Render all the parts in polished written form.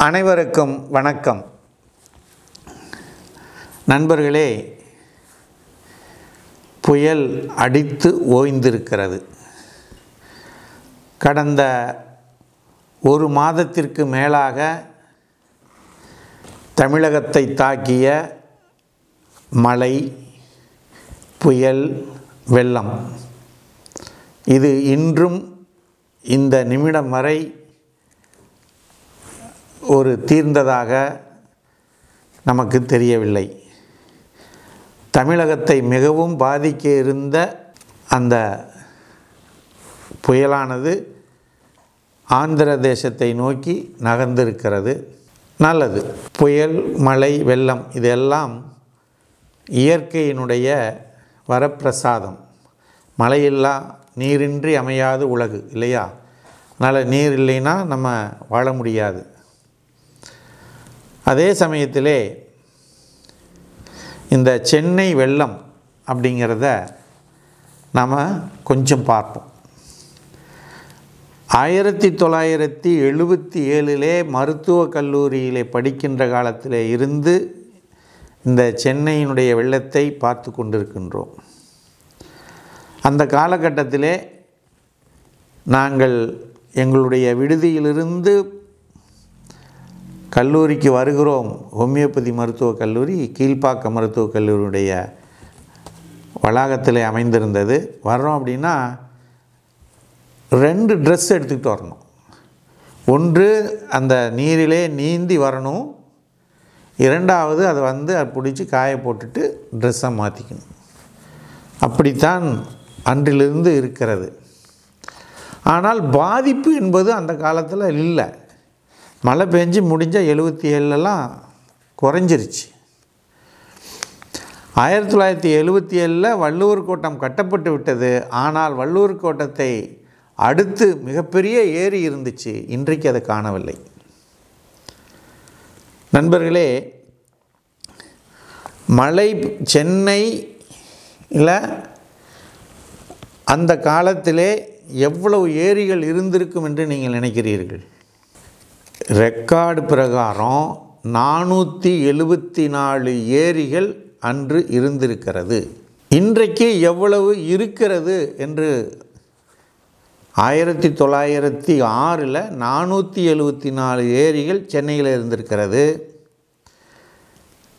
அனைவருக்கும் வணக்கம். நண்பர்களே, புயல் அடித்து ஓய்ந்திருக்கிறது. கடந்த ஒரு மாதத்திற்கு மேலாக தமிழகத்தை தாக்கிய மழை, புயல், வெள்ளம் இது இன்றும் இந்த நிமிடம் வரை ஒரு தீர்ந்ததாக நமக்கு தெரியவில்லை. தமிழகத்தை மிகவும் பாதிக்க இருந்த அந்த புயலானது ஆந்திர தேசத்தை நோக்கி நகர்ந்திருக்கிறது. நல்லது. புயல், மழை, வெள்ளம் இதெல்லாம் இயற்கையினுடைய வரப்பிரசாதம். மழையில்லா நீரின்றி அமையாது உலகு இல்லையா? அதனால் நீர் இல்லைன்னா நம்ம வாழ முடியாது. அதே சமயத்திலே இந்த சென்னை வெள்ளம் அப்படிங்கிறத நாம் கொஞ்சம் பார்ப்போம். 1977 மருத்துவக் கல்லூரியிலே படிக்கின்ற காலத்தில் இருந்து இந்த சென்னையினுடைய வெள்ளத்தை பார்த்து கொண்டிருக்கின்றோம். அந்த காலகட்டத்திலே நாங்கள் எங்களுடைய விடுதியிலிருந்து கல்லூரிக்கு வருகிறோம். ஹோமியோபதி மருத்துவக் கல்லூரி கீழ்ப்பாக்கம் மருத்துவக் கல்லூரியுடைய வளாகத்தில் அமைந்திருந்தது. வர்றோம் அப்படின்னா 2 ட்ரெஸ் எடுத்துக்கிட்டு வரணும். ஒன்று அந்த நீரிலே நீந்தி வரணும், 2வது அதை அதை பிடிச்சி காய போட்டுட்டு ட்ரெஸ்ஸை மாற்றிக்கணும். அப்படித்தான் அன்றிலிருந்து இருக்கிறது. ஆனால் பாதிப்பு என்பது அந்த காலத்தில் இல்லை. மழை பெஞ்சு முடிஞ்சால் 77 குறைஞ்சிருச்சு. 1977 வள்ளுவர் கோட்டம் கட்டப்பட்டு விட்டது. ஆனால் வள்ளுவர் கோட்டத்தை அடுத்து மிகப்பெரிய ஏரி இருந்துச்சு. இன்றைக்கு அதை காணவில்லை. நண்பர்களே, மழை சென்னையில் அந்த காலத்திலே எவ்வளவு ஏரிகள் இருந்திருக்கும் என்று நீங்கள் நினைக்கிறீர்கள்? ரெக்கார்டு பிரகாரம் 474 ஏரிகள் அன்று இருந்திருக்கிறது. இன்றைக்கு எவ்வளவு இருக்கிறது என்று 1906 474 ஏரிகள் சென்னையில் இருந்திருக்கிறது.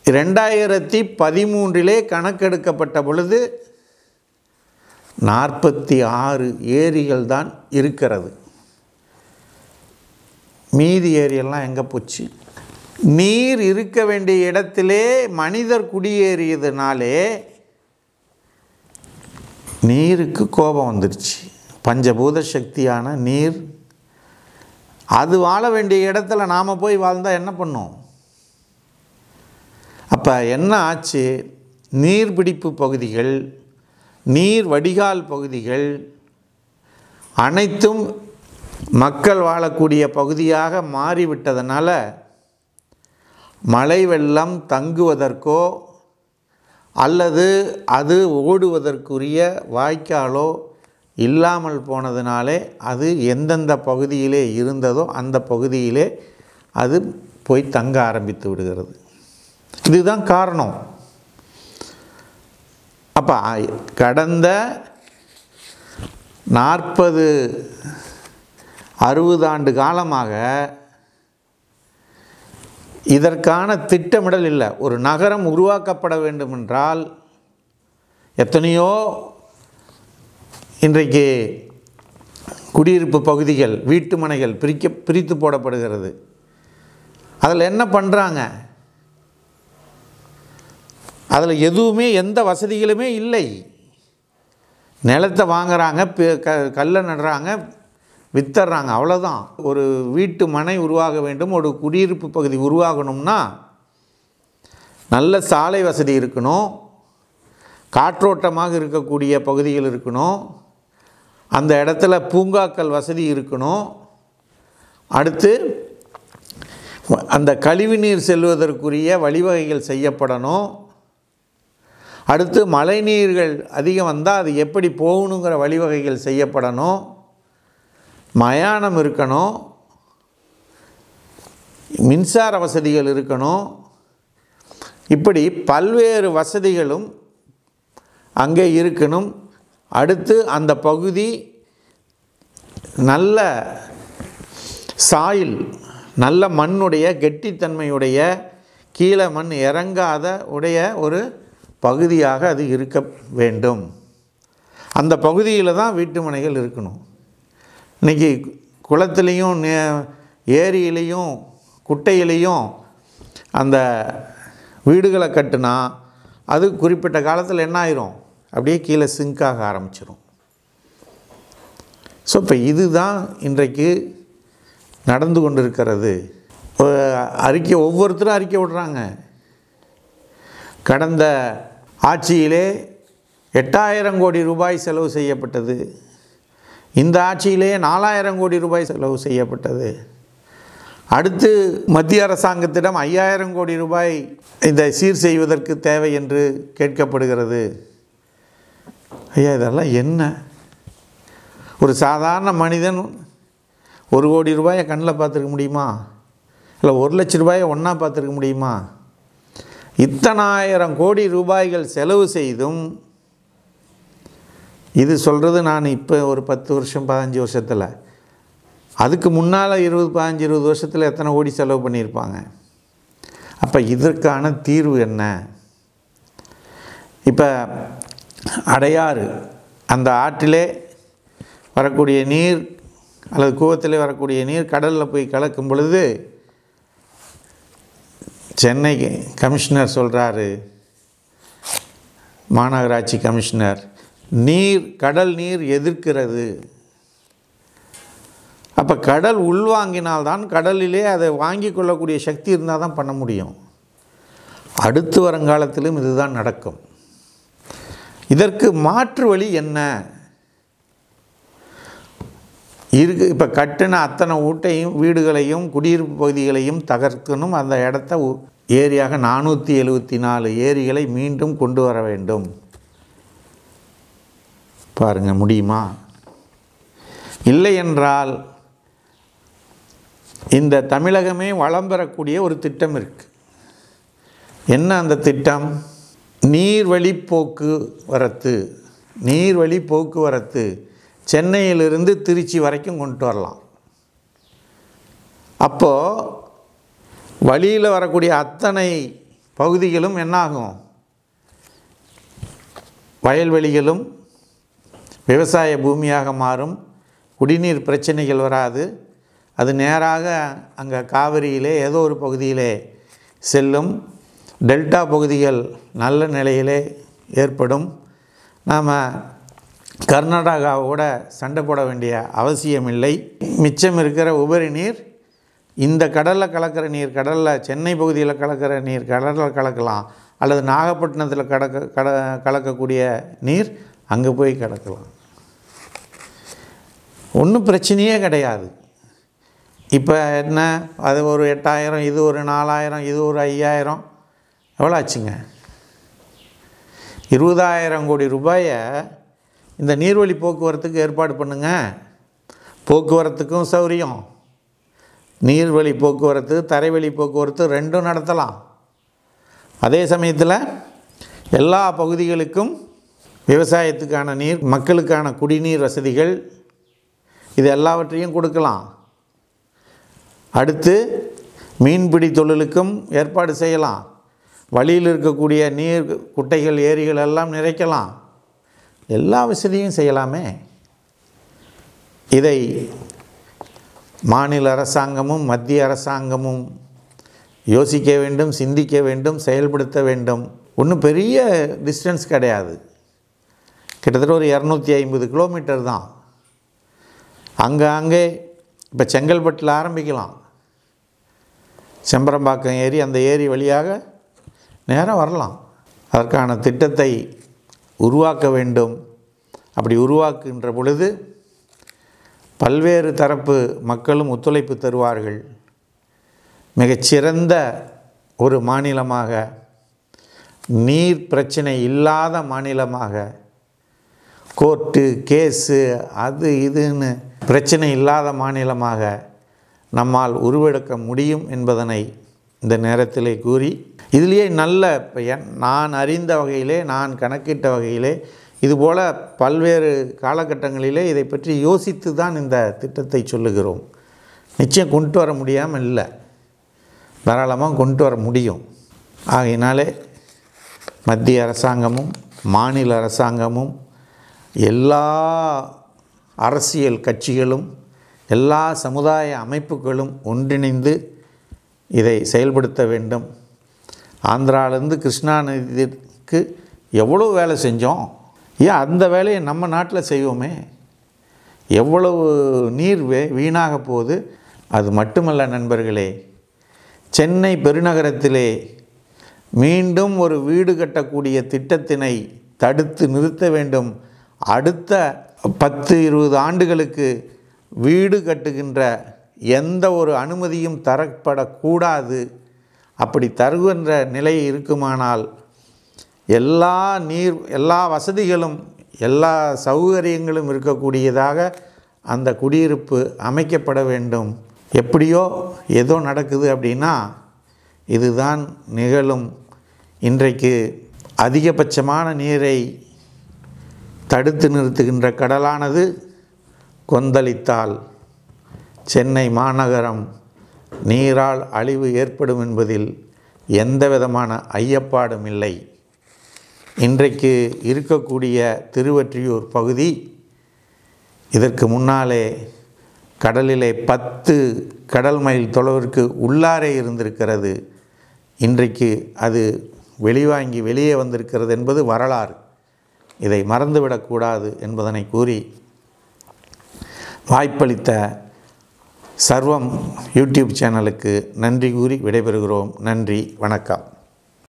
2013 கணக்கெடுக்கப்பட்ட பொழுது 46 ஏரிகள் தான் இருக்கிறது. மீதி ஏரியெல்லாம் எங்கே போச்சு? நீர் இருக்க வேண்டிய இடத்திலே மனிதர் குடியேறியதுனாலே நீருக்கு கோபம் வந்துருச்சு. பஞ்சபூத சக்தியான நீர் அது வாழ வேண்டிய இடத்துல நாம் போய் வாழ்ந்தால் என்ன பண்ணும்? அப்போ என்ன ஆச்சு? நீர்பிடிப்பு பகுதிகள், நீர் வடிகால் பகுதிகள் அனைத்தும் மக்கள் வாழக்கூடிய பகுதியாக மாறிவிட்டதனால மழை வெள்ளம் தங்குவதற்கோ அல்லது அது ஓடுவதற்குரிய வாய்க்காலோ இல்லாமல் போனதுனாலே அது எந்தெந்த பகுதியிலே இருந்ததோ அந்த பகுதியிலே அது போய் தங்க ஆரம்பித்து விடுகிறது. இதுதான் காரணம். அப்போ கடந்த 40-60 ஆண்டு காலமாக இதற்கான திட்டமிடல் இல்லை. ஒரு நகரம் உருவாக்கப்பட வேண்டுமென்றால் எத்தனையோ இன்றைக்கு குடியிருப்பு பகுதிகள், வீட்டு மனைகள் பிரித்து போடப்படுகிறது. அதில் என்ன பண்ணுறாங்க? அதில் எதுவுமே எந்த வசதிகளுமே இல்லை. நிலத்தை வாங்குறாங்க, கல்லை நடுறாங்க, வித்தர்றாங்க, அவ்வளோதான். ஒரு வீட்டு மனை உருவாக வேண்டும், ஒரு குடியிருப்பு பகுதி உருவாகணும்னா நல்ல சாலை வசதி இருக்கணும், காற்றோட்டமாக இருக்கக்கூடிய பகுதிகள் இருக்கணும், அந்த இடத்துல பூங்காக்கள் வசதி இருக்கணும், அடுத்து அந்த கழிவுநீர் செல்வதற்குரிய வழிவகைகள் செய்யப்படணும், அடுத்து மழை நீர்கள் அதிகம் வந்தால் அது எப்படி போகணுங்கிற வழிவகைகள் செய்யப்படணும், மயானம் இருக்கணும். மின்சார வசதிகள் இருக்கணும். இப்படி பல்வேறு வசதிகளும் அங்கே இருக்கணும். அடுத்து அந்த பகுதி நல்ல சாயில், நல்ல மண்ணுடைய கெட்டித்தன்மையுடைய, கீழே மண் இறங்காத உடைய ஒரு பகுதியாக அது இருக்க வேண்டும். அந்த பகுதியில் தான் வீட்டு மனைகள் இருக்கணும். இன்றைக்கி குளத்துலேயும் ஏரியிலையும் குட்டையிலையும் அந்த வீடுகளை கட்டுனா அது குறிப்பிட்ட காலத்தில் என்ன ஆயிரும், அப்படியே கீழே சிங்காக ஆரம்பிச்சிடும். ஸோ இப்போ இதுதான் இன்றைக்கு நடந்து கொண்டிருக்கிறது. அறிக்கை ஒவ்வொருத்தரும் அறிக்கை விடுறாங்க. கடந்த ஆட்சியிலே 8000 கோடி ரூபாய் செலவு செய்யப்பட்டது, இந்த ஆட்சியிலே 4000 கோடி ரூபாய் செலவு செய்யப்பட்டது. அடுத்து மத்திய அரசாங்கத்திடம் 5000 கோடி ரூபாய் இதை சீர் செய்வதற்கு தேவை என்று கேட்கப்படுகிறது. ஐயா, இதெல்லாம் என்ன? ஒரு சாதாரண மனிதன் 1 கோடி ரூபாயை கண்ணில் பார்த்துருக்க முடியுமா? இல்லை 1 லட்ச ரூபாயை ஒன்றா பார்த்துருக்க முடியுமா? இத்தனாயிரம் கோடி ரூபாய்கள் செலவு செய்தும், இது சொல்கிறது நான் இப்போ ஒரு 10 வருஷம் 15 வருஷத்தில், அதுக்கு முன்னால் 15-20 வருஷத்தில் எத்தனை கோடி செலவு பண்ணியிருப்பாங்க. அப்போ இதற்கான தீர்வு என்ன? இப்போ அடையாறு, அந்த ஆற்றிலே வரக்கூடிய நீர் அல்லது கூவத்திலே வரக்கூடிய நீர் கடலில் போய் கலக்கும் பொழுது சென்னை கமிஷனர் சொல்கிறாரு, மாநகராட்சி கமிஷனர், கடல் நீர் எதிர்க்கிறது. அப்போ கடல் உள்வாங்கினால்தான், கடலிலே அதை வாங்கி கொள்ளக்கூடிய சக்தி இருந்தால் தான் பண்ண முடியும். அடுத்து வருங்காலத்திலும் இதுதான் நடக்கும். இதற்கு மாற்று வழி என்ன இருக்குது? இப்போ கட்டின அத்தனை ஊட்டையும் வீடுகளையும் குடியிருப்பு பகுதிகளையும் தகர்க்கணும். அந்த இடத்த ஏரியாக 474 ஏரிகளை மீண்டும் கொண்டு வர வேண்டும். பாருங்கள், முடியுமா? இல்லை என்றால் இந்த தமிழகமே வளம் பெறக்கூடிய ஒரு திட்டம் இருக்குது. என்ன அந்த திட்டம்? நீர்வழி போக்குவரத்து சென்னையிலிருந்து திருச்சி வரைக்கும் கொண்டு வரலாம். அப்போது வழியில் வரக்கூடிய அத்தனை பகுதிகளும் என்னாகும்? வயல்வெளிகளும் விவசாய பூமியாக மாறும். குடிநீர் பிரச்சனைகள் வராது. அது நேராக அங்கே காவிரியிலே ஏதோ ஒரு பகுதியிலே செல்லும். டெல்டா பகுதிகள் நல்ல நிலையிலே ஏற்படும். நாம் கர்நாடகாவோட சண்டை போட வேண்டிய அவசியமில்லை. மிச்சம் இருக்கிற உபரி நீர் இந்த கடலில் கலக்கிற நீர், கடலில் சென்னை பகுதியில் கலக்கிற நீர் கடலில் கலக்கலாம், அல்லது நாகப்பட்டினத்தில் கலக்கக்கூடிய நீர் அங்கே போய் கலக்கலாம். ஒன்றும் பிரச்சனையே கிடையாது. இப்போ என்ன, அது ஒரு 8000, இது ஒரு 4000, இது ஒரு 5000, எவ்வளோ ஆச்சுங்க? 20000 கோடி ரூபாயை இந்த நீர்வழி போக்குவரத்துக்கு ஏற்பாடு பண்ணுங்க. போக்குவரத்துக்கும் சௌரியம், நீர்வழி போக்குவரத்து தரைவழி போக்குவரத்து ரெண்டும் நடத்தலாம். அதே சமயத்தில் எல்லா பகுதிகளுக்கும் விவசாயத்துக்கான நீர், மக்களுக்கான குடிநீர் வசதிகள், இது எல்லாவற்றையும் கொடுக்கலாம். அடுத்து மீன்பிடி தொழிலுக்கும் ஏற்பாடு செய்யலாம். வழியில் இருக்கக்கூடிய நீர் குட்டைகள் ஏரிகள் எல்லாம் நிறைக்கலாம். எல்லா வசதியும் செய்யலாமே. இதை மாநில அரசாங்கமும் மத்திய அரசாங்கமும் யோசிக்க வேண்டும், சிந்திக்க வேண்டும், செயல்படுத்த வேண்டும். ஒன்றும் பெரிய டிஸ்டன்ஸ் கிடையாது. கிட்டத்தட்ட ஒரு 250 கிலோமீட்டர் தான். அங்கே இப்போ செங்கல்பட்டில் ஆரம்பிக்கலாம். செம்பரம்பாக்கம் ஏரி, அந்த ஏரி வழியாக நேராக வரலாம். அதற்கான திட்டத்தை உருவாக்க வேண்டும். அப்படி உருவாக்குகின்ற பொழுது பல்வேறு தரப்பு மக்களும் ஒத்துழைப்பு தருவார்கள். மிகச்சிறந்த ஒரு மாநிலமாக, நீர் பிரச்சனை இல்லாத மாநிலமாக, கோர்ட்டு கேஸு அது இதுன்னு பிரச்சனை இல்லாத மாநிலமாக நம்மால் உருவெடுக்க முடியும் என்பதனை இந்த நேரத்திலே கூறி, இதிலேயே நல்ல நான் அறிந்த வகையிலே, நான் கணக்கிட்ட வகையிலே, இதுபோல் பல்வேறு காலகட்டங்களிலே இதை பற்றி யோசித்து தான் இந்த திட்டத்தை சொல்லுகிறோம். நிச்சயம் கொண்டு வர முடியாமல் இல்லை, தாராளமாக கொண்டு வர முடியும். ஆகையினாலே மத்திய அரசாங்கமும் மாநில அரசாங்கமும் எல்லா அரசியல் கட்சிகளும் எல்லா சமுதாய அமைப்புகளும் ஒன்றிணைந்து இதை செயல்படுத்த வேண்டும். ஆந்திராவிலேருந்து கிருஷ்ணா நதிக்கு எவ்வளோ வேலை செஞ்சோம், ஏன் அந்த வேலையை நம்ம நாட்டில் செய்வோமே? எவ்வளவு நீர் வீணாக போகுது. அது மட்டுமல்ல நண்பர்களே, சென்னை பெருநகரத்திலே மீண்டும் ஒரு வீடு கட்டக்கூடிய திட்டத்தினை தடுத்து நிறுத்த வேண்டும். அடுத்த 10-20 ஆண்டுகளுக்கு வீடு கட்டுகின்ற எந்த ஒரு அனுமதியும் தரப்படக்கூடாது. அப்படி தருகின்ற நிலை இருக்குமானால் எல்லா வசதிகளும் எல்லா சௌகரியங்களும் இருக்கக்கூடியதாக அந்த குடியிருப்பு அமைக்கப்பட வேண்டும். எப்படியோ ஏதோ நடக்குது அப்படின்னா இதுதான் நிகழும். இன்றைக்கு அதிகபட்சமான நீரை தடுத்து நிறுத்துகின்ற கடலானது கொந்தளித்தால் சென்னை மாநகரம் நீரால் அழிவு ஏற்படும் என்பதில் எந்த விதமான ஐயப்பாடும் இல்லை. இன்றைக்கு இருக்கக்கூடிய திருவொற்றியூர் பகுதி இதற்கு முன்னாலே கடலிலே 10 கடல் மைல் தொலைவிற்கு உள்ளாரே இருந்திருக்கிறது. இன்றைக்கு அது வெளிவாங்கி வெளியே வந்திருக்கிறது என்பது வரலாறு. இதை மறந்துவிடக்கூடாது என்பதனை கூறி வாய்ப்பளித்த சர்வம் யூடியூப் சேனலுக்கு நன்றி கூறி விடைபெறுகிறோம். நன்றி, வணக்கம்.